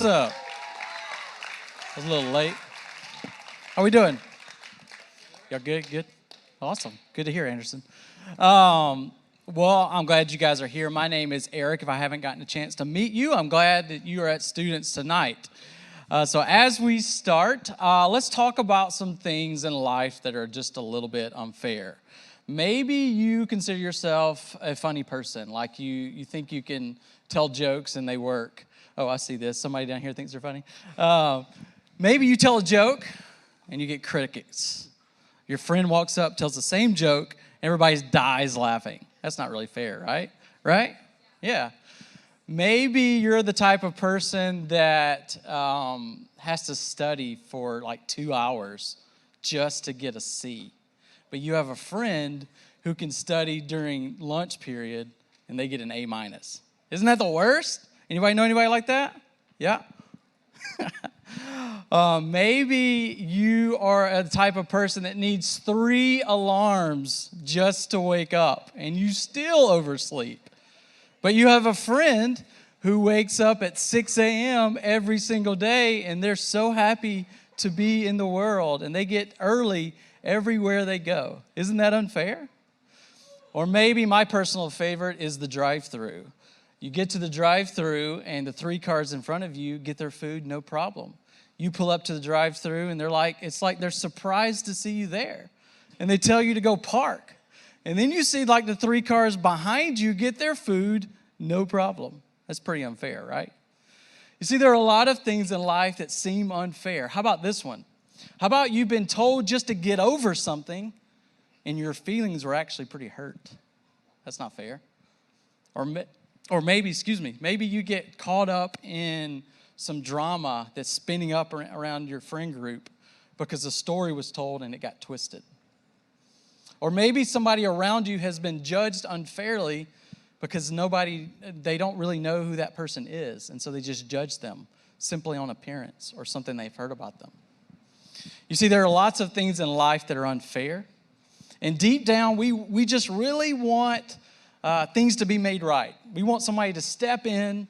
What's up? I was a little late. How we doing? Y'all good? Good? Awesome. Good to hear, Anderson. Well, I'm glad you guys are here. My name is Eric. If I haven't gotten a chance to meet you, I'm glad that you are at Students tonight. So as we start, let's talk about some things in life that are just a little bit unfair. Maybe you consider yourself a funny person, like you think you can tell jokes and they work. Oh, I see this. Somebody down here thinks they're funny. Maybe you tell a joke and you get crickets. Your friend walks up, tells the same joke, and everybody dies laughing. That's not really fair, right? Right? Yeah. Maybe you're the type of person that has to study for like 2 hours just to get a C. But you have a friend who can study during lunch period and they get an A minus. Isn't that the worst? Anybody know anybody like that? Yeah? Maybe you are a type of person that needs 3 alarms just to wake up and you still oversleep. But you have a friend who wakes up at 6 a.m. every single day and they're so happy to be in the world and they get early everywhere they go. Isn't that unfair? Or maybe my personal favorite is the drive-thru. You get to the drive-thru and the 3 cars in front of you get their food, no problem. You pull up to the drive-thru and it's like they're surprised to see you there. And they tell you to go park. And then you see like the 3 cars behind you get their food, no problem. That's pretty unfair, right? You see, there are a lot of things in life that seem unfair. How about this one? How about you've been told just to get over something and your feelings were actually pretty hurt? That's not fair. Or maybe you get caught up in some drama that's spinning up around your friend group because a story was told and it got twisted. Or maybe somebody around you has been judged unfairly because they don't really know who that person is, and so they just judge them simply on appearance or something they've heard about them. You see, there are lots of things in life that are unfair, and deep down, we just really want things to be made right. We want somebody to step in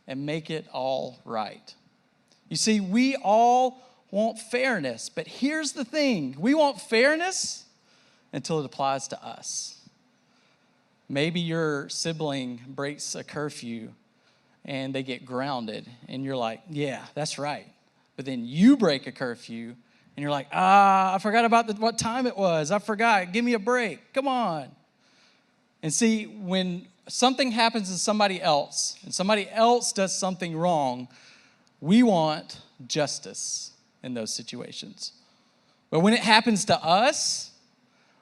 and make it all right. You see, we all want fairness, but here's the thing. We want fairness until it applies to us. Maybe your sibling breaks a curfew and they get grounded and you're like, yeah, that's right. But then you break a curfew and you're like, I forgot about what time it was. I forgot. Give me a break. Come on. And see, when something happens to somebody else and somebody else does something wrong, we want justice in those situations. But when it happens to us,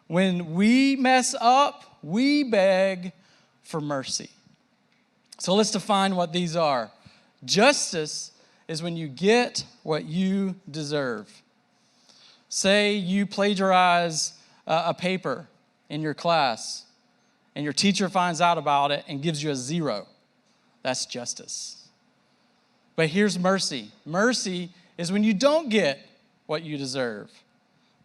when we mess up, we beg for mercy. So let's define what these are. Justice is when you get what you deserve. Say you plagiarize a paper in your class and your teacher finds out about it and gives you a 0. That's justice. But here's mercy. Mercy is when you don't get what you deserve.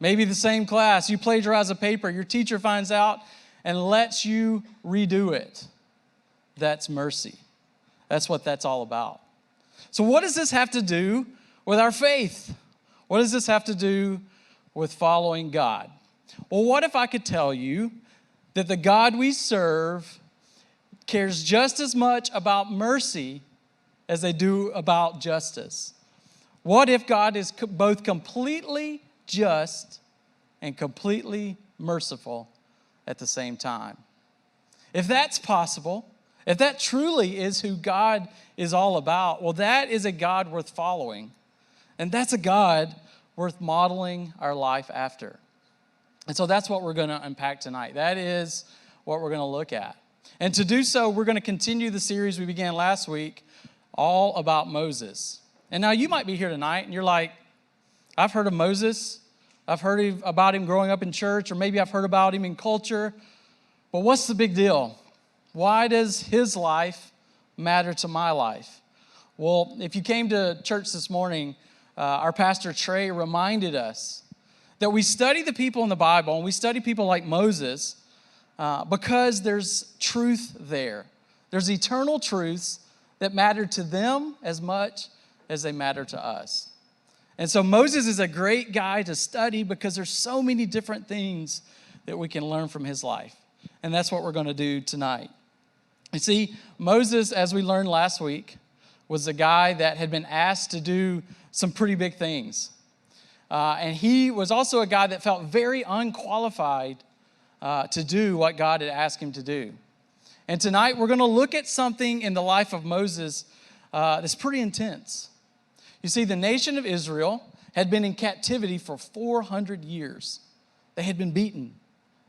Maybe the same class, you plagiarize a paper, your teacher finds out and lets you redo it. That's mercy. That's what that's all about. So what does this have to do with our faith? What does this have to do with following God? Well, what if I could tell you that the God we serve cares just as much about mercy as they do about justice? What if God is both completely just and completely merciful at the same time? If that's possible, if that truly is who God is all about, well, that is a God worth following. And that's a God worth modeling our life after. And so that's what we're going to unpack tonight. That is what we're going to look at. And to do so, we're going to continue the series we began last week, all about Moses. And now you might be here tonight and you're like, I've heard of Moses. I've heard about him growing up in church, or maybe I've heard about him in culture. But what's the big deal? Why does his life matter to my life? Well, if you came to church this morning, our pastor Trey reminded us that we study the people in the Bible and we study people like Moses because there's truth there. There's eternal truths that matter to them as much as they matter to us. And so Moses is a great guy to study because there's so many different things that we can learn from his life. And that's what we're going to do tonight. You see, Moses, as we learned last week, was a guy that had been asked to do some pretty big things. And he was also a guy that felt very unqualified to do what God had asked him to do. And tonight we're going to look at something in the life of Moses that's pretty intense. You see, the nation of Israel had been in captivity for 400 years. They had been beaten.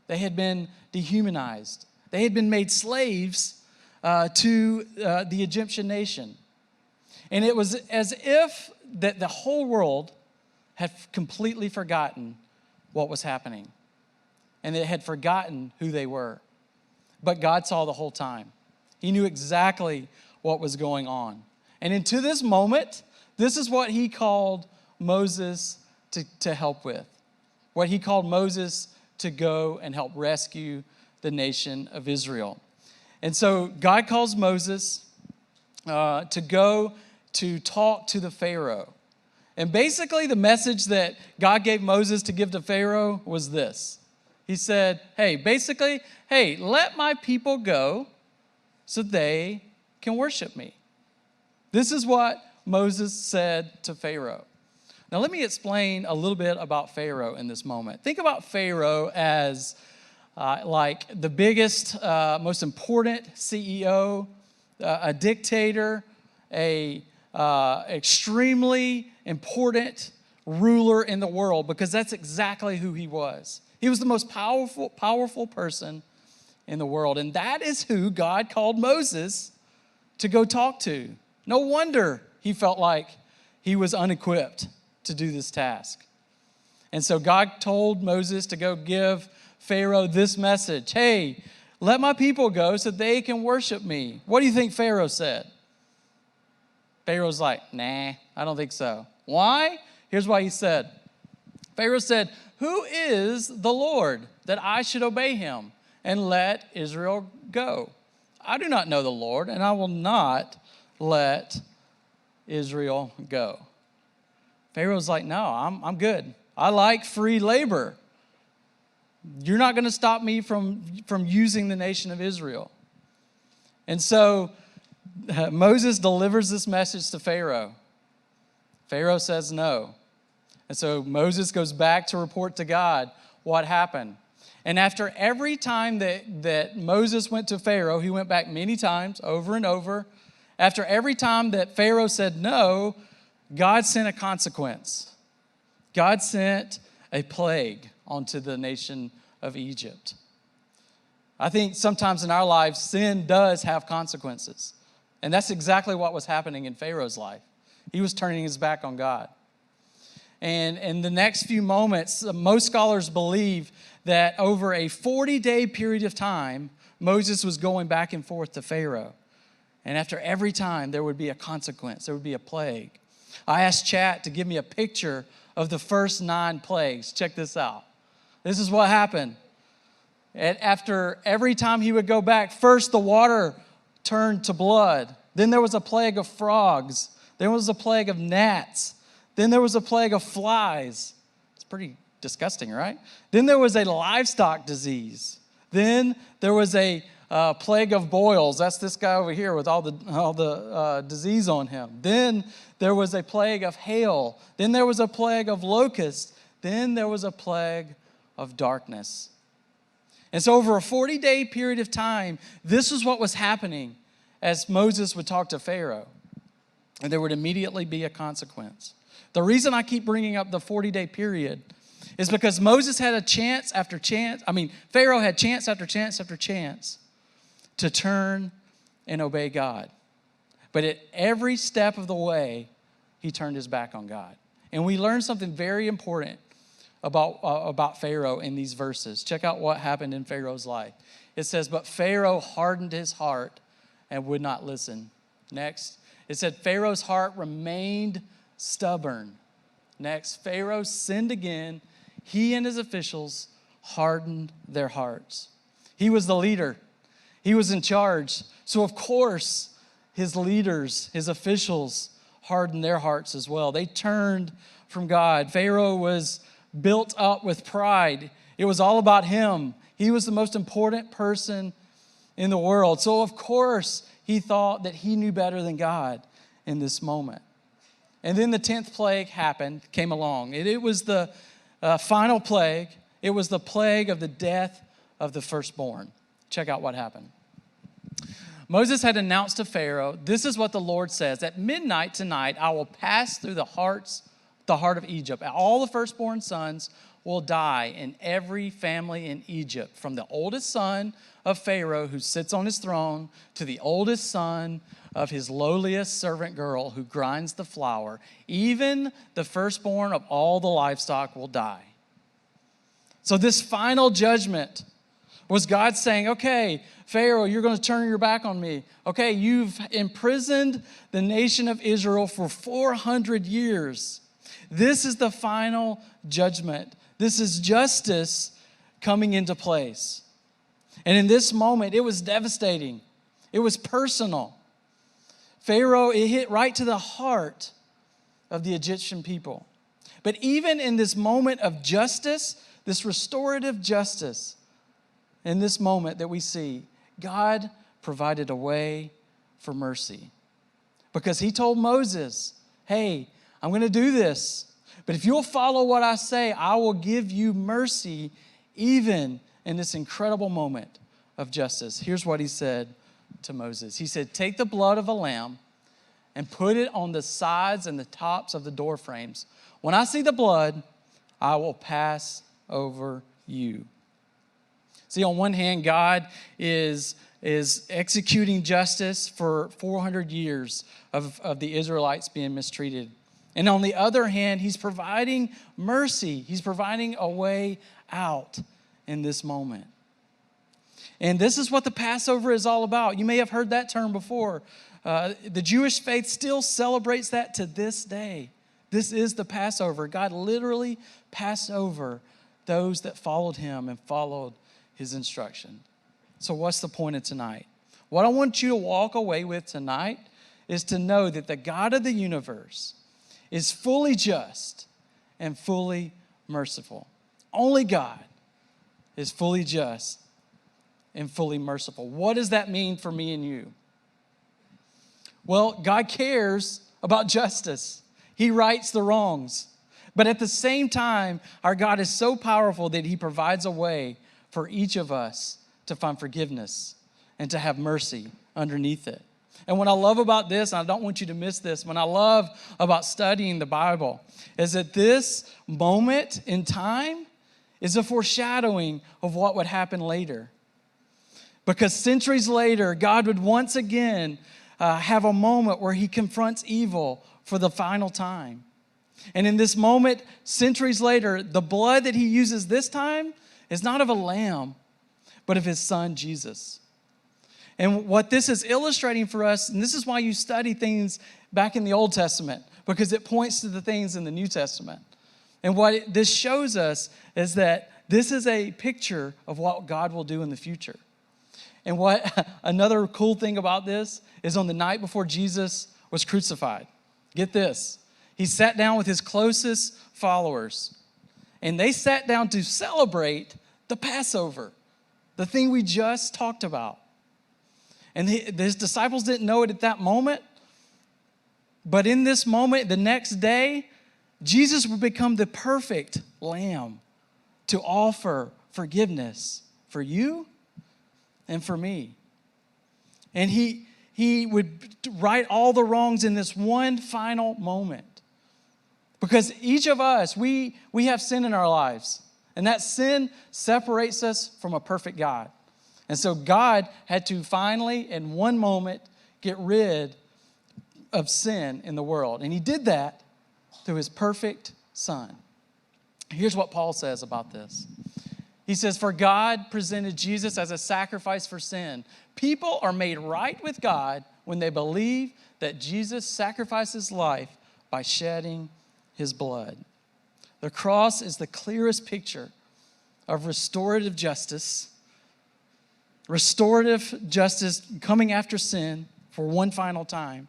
They had been dehumanized. They had been made slaves to the Egyptian nation. And it was as if that the whole world had completely forgotten what was happening. And they had forgotten who they were. But God saw the whole time. He knew exactly what was going on. And into this moment, this is what he called Moses to help with. What he called Moses to go and help rescue the nation of Israel. And so God calls Moses to go to talk to the Pharaoh. And basically the message that God gave Moses to give to Pharaoh was this. He said, hey, let my people go so they can worship me. This is what Moses said to Pharaoh. Now let me explain a little bit about Pharaoh in this moment. Think about Pharaoh as like the biggest, most important CEO, a dictator, a extremely important ruler in the world, because that's exactly who he was. He was the most powerful person in the world, and that is who God called Moses to go talk to. No wonder he felt like he was unequipped to do this task. And so God told Moses to go give Pharaoh this message. Hey, let my people go so they can worship me. What do you think Pharaoh said? Pharaoh's like, nah, I don't think so. Why? Here's why he said. Pharaoh said, who is the Lord that I should obey him and let Israel go? I do not know the Lord, and I will not let Israel go. Pharaoh's like, no, I'm good. I like free labor. You're not going to stop me from using the nation of Israel. And so Moses delivers this message to Pharaoh. Pharaoh says no. And so Moses goes back to report to God what happened. And after every time that Moses went to Pharaoh, he went back many times, over and over. After every time that Pharaoh said no, God sent a consequence. God sent a plague onto the nation of Egypt. I think sometimes in our lives, sin does have consequences. And that's exactly what was happening in Pharaoh's life. He was turning his back on God. And in the next few moments, most scholars believe that over a 40-day period of time, Moses was going back and forth to Pharaoh. And after every time, there would be a consequence. There would be a plague. I asked Chat to give me a picture of the first 9 plagues. Check this out. This is what happened. After every time he would go back, first the water turned to blood. Then there was a plague of frogs. There was a plague of gnats. Then there was a plague of flies. It's pretty disgusting, right? Then there was a livestock disease. Then there was a plague of boils. That's this guy over here with all the disease on him. Then there was a plague of hail. Then there was a plague of locusts. Then there was a plague of darkness. And so over a 40-day period of time, this is what was happening as Moses would talk to Pharaoh. And there would immediately be a consequence. The reason I keep bringing up the 40-day period is because Moses had a chance after chance. Pharaoh had chance after chance after chance to turn and obey God. But at every step of the way, he turned his back on God. And we learn something very important about Pharaoh in these verses. Check out what happened in Pharaoh's life. It says, but Pharaoh hardened his heart and would not listen. Next, it said Pharaoh's heart remained stubborn. Next, Pharaoh sinned again. He and his officials hardened their hearts. He was the leader. He was in charge. So of course, his leaders, his officials hardened their hearts as well. They turned from God. Pharaoh was built up with pride. It was all about him. He was the most important person in the world. So, of course, he thought that he knew better than God in this moment. And then the 10th plague came along. It was the final plague. It was the plague of the death of the firstborn. Check out what happened. Moses had announced to Pharaoh, "This is what the Lord says. At midnight tonight, I will pass through the heart of Egypt. All the firstborn sons will die in every family in Egypt, from the oldest son of Pharaoh who sits on his throne to the oldest son of his lowliest servant girl who grinds the flour. Even the firstborn of all the livestock will die." So this final judgment was God saying, okay, Pharaoh, you're going to turn your back on me. Okay, you've imprisoned the nation of Israel for 400 years. This is the final judgment. This is justice coming into place. And in this moment, it was devastating. It was personal. Pharaoh, it hit right to the heart of the Egyptian people. But even in this moment of justice, this restorative justice, in this moment that we see, God provided a way for mercy. Because he told Moses, hey, I'm going to do this, but if you'll follow what I say, I will give you mercy even in this incredible moment of justice. Here's what he said to Moses. He said, "Take the blood of a lamb and put it on the sides and the tops of the door frames. When I see the blood, I will pass over you." See, on one hand, God is executing justice for 400 years of the Israelites being mistreated. And on the other hand, he's providing mercy. He's providing a way out in this moment. And this is what the Passover is all about. You may have heard that term before. The Jewish faith still celebrates that to this day. This is the Passover. God literally passed over those that followed him and followed his instruction. So what's the point of tonight? What I want you to walk away with tonight is to know that the God of the universe is fully just and fully merciful. Only God is fully just and fully merciful. What does that mean for me and you? Well, God cares about justice. He rights the wrongs. But at the same time, our God is so powerful that he provides a way for each of us to find forgiveness and to have mercy underneath it. And what I love about this, and I don't want you to miss this, what I love about studying the Bible is that this moment in time is a foreshadowing of what would happen later. Because centuries later, God would once again have a moment where he confronts evil for the final time. And in this moment, centuries later, the blood that he uses this time is not of a lamb, but of his son, Jesus. And what this is illustrating for us, and this is why you study things back in the Old Testament, because it points to the things in the New Testament. And what this shows us is that this is a picture of what God will do in the future. And what another cool thing about this is on the night before Jesus was crucified, get this, he sat down with his closest followers, and they sat down to celebrate the Passover, the thing we just talked about. And his disciples didn't know it at that moment, but in this moment, the next day, Jesus would become the perfect lamb to offer forgiveness for you and for me. And he would right all the wrongs in this one final moment. Because each of us, we have sin in our lives. And that sin separates us from a perfect God. And so God had to finally, in one moment, get rid of sin in the world. And he did that through his perfect Son. Here's what Paul says about this. He says, "For God presented Jesus as a sacrifice for sin. People are made right with God when they believe that Jesus sacrificed his life by shedding his blood." The cross is the clearest picture of restorative justice coming after sin for one final time.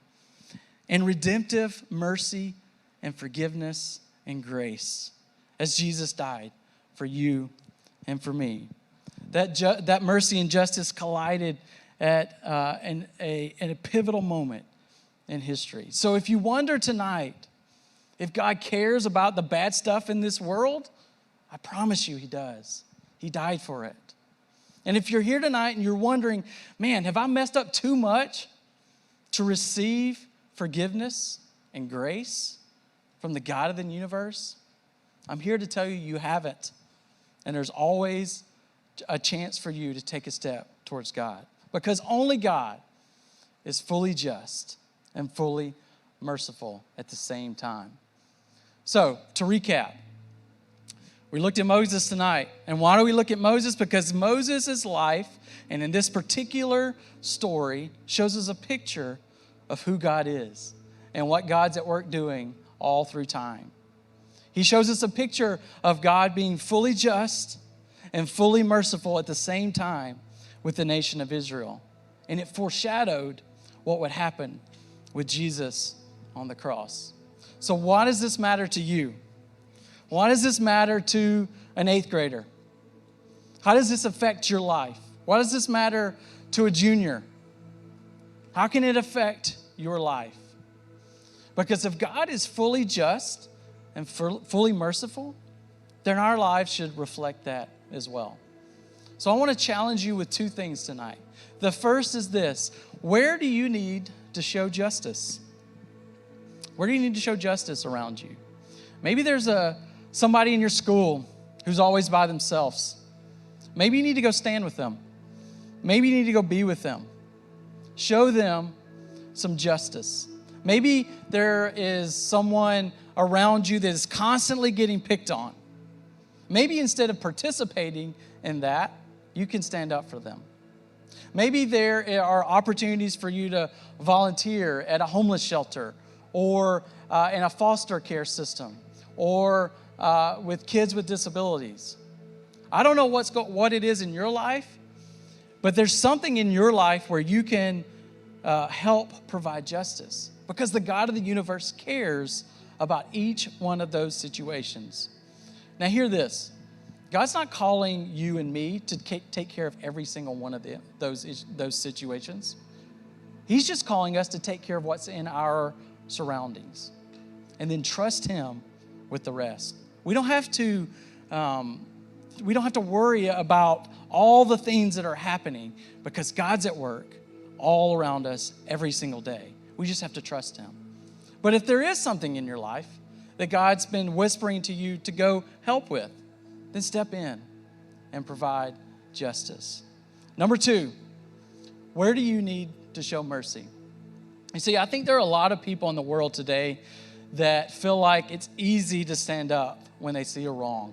and redemptive mercy and forgiveness and grace as Jesus died for you and for me. That mercy and justice collided at in a pivotal moment in history. So if you wonder tonight if God cares about the bad stuff in this world, I promise you he does. He died for it. And if you're here tonight and you're wondering, man, have I messed up too much to receive forgiveness and grace from the God of the universe? I'm here to tell you you haven't. And there's always a chance for you to take a step towards God, because only God is fully just and fully merciful at the same time. So, to recap, we looked at Moses tonight. And why do we look at Moses? Because Moses' life, and in this particular story, shows us a picture of who God is and what God's at work doing all through time. He shows us a picture of God being fully just and fully merciful at the same time with the nation of Israel. And it foreshadowed what would happen with Jesus on the cross. So why does this matter to you? Why does this matter to an 8th grader? How does this affect your life? Why does this matter to a junior? How can it affect your life? Because if God is fully just and fully merciful, then our lives should reflect that as well. So I want to challenge you with 2 things tonight. The first is this: where do you need to show justice? Where do you need to show justice around you? Maybe there's somebody in your school who's always by themselves. Maybe you need to go stand with them. Maybe you need to go be with them. Show them some justice. Maybe there is someone around you that is constantly getting picked on. Maybe instead of participating in that, you can stand up for them. Maybe there are opportunities for you to volunteer at a homeless shelter, or in a foster care system, or with kids with disabilities. I don't know what it is in your life, but there's something in your life where you can help provide justice, because the God of the universe cares about each one of those situations. Now hear this. God's not calling you and me to take care of every single one of those situations. He's just calling us to take care of what's in our surroundings and then trust him with the rest. We don't have to worry about all the things that are happening, because God's at work all around us every single day. We just have to trust him. But if there is something in your life that God's been whispering to you to go help with, then step in and provide justice. Number 2, where do you need to show mercy? You see, I think there are a lot of people in the world today that feel like it's easy to stand up when they see a wrong.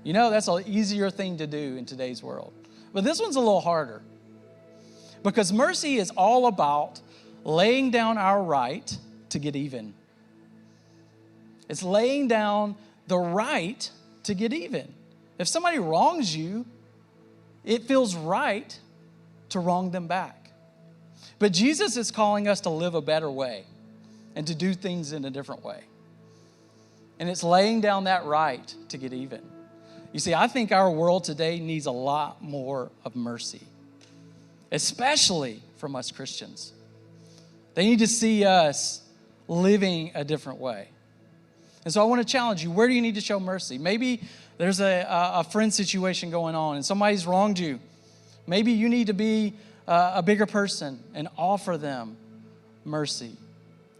You know, that's an easier thing to do in today's world. But this one's a little harder, because mercy is all about laying down our right to get even. It's laying down the right to get even. If somebody wrongs you, it feels right to wrong them back. But Jesus is calling us to live a better way and to do things in a different way. And it's laying down that right to get even. You see, I think our world today needs a lot more of mercy, especially from us Christians. They need to see us living a different way. And so I want to challenge you. Where do you need to show mercy? Maybe there's a friend situation going on and somebody's wronged you. Maybe you need to be a bigger person and offer them mercy.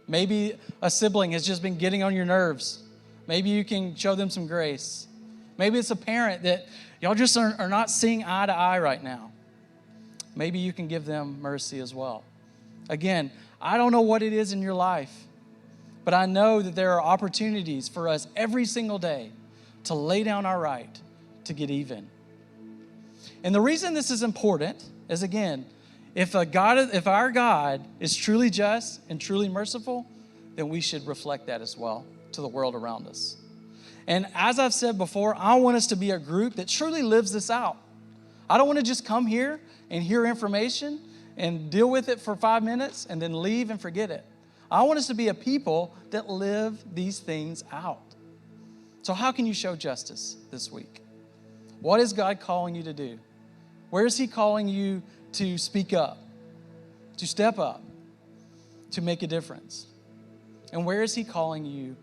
Maybe a sibling has just been getting on your nerves. Maybe you can show them some grace. Maybe it's a parent that y'all just are not seeing eye to eye right now. Maybe you can give them mercy as well. Again, I don't know what it is in your life, but I know that there are opportunities for us every single day to lay down our right to get even. And the reason this is important is, again, if our God is truly just and truly merciful, then we should reflect that as well to the world around us. And as I've said before, I want us to be a group that truly lives this out. I don't want to just come here and hear information and deal with it for 5 minutes and then leave and forget it. I want us to be a people that live these things out. So how can you show justice this week? What is God calling you to do? Where is he calling you to speak up, to step up, to make a difference? And where is he calling you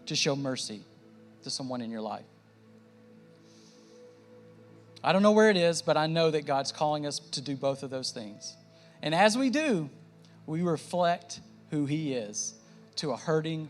to show mercy to someone in your life? I don't know where it is, but I know that God's calling us to do both of those things. And as we do, we reflect who he is to a hurting,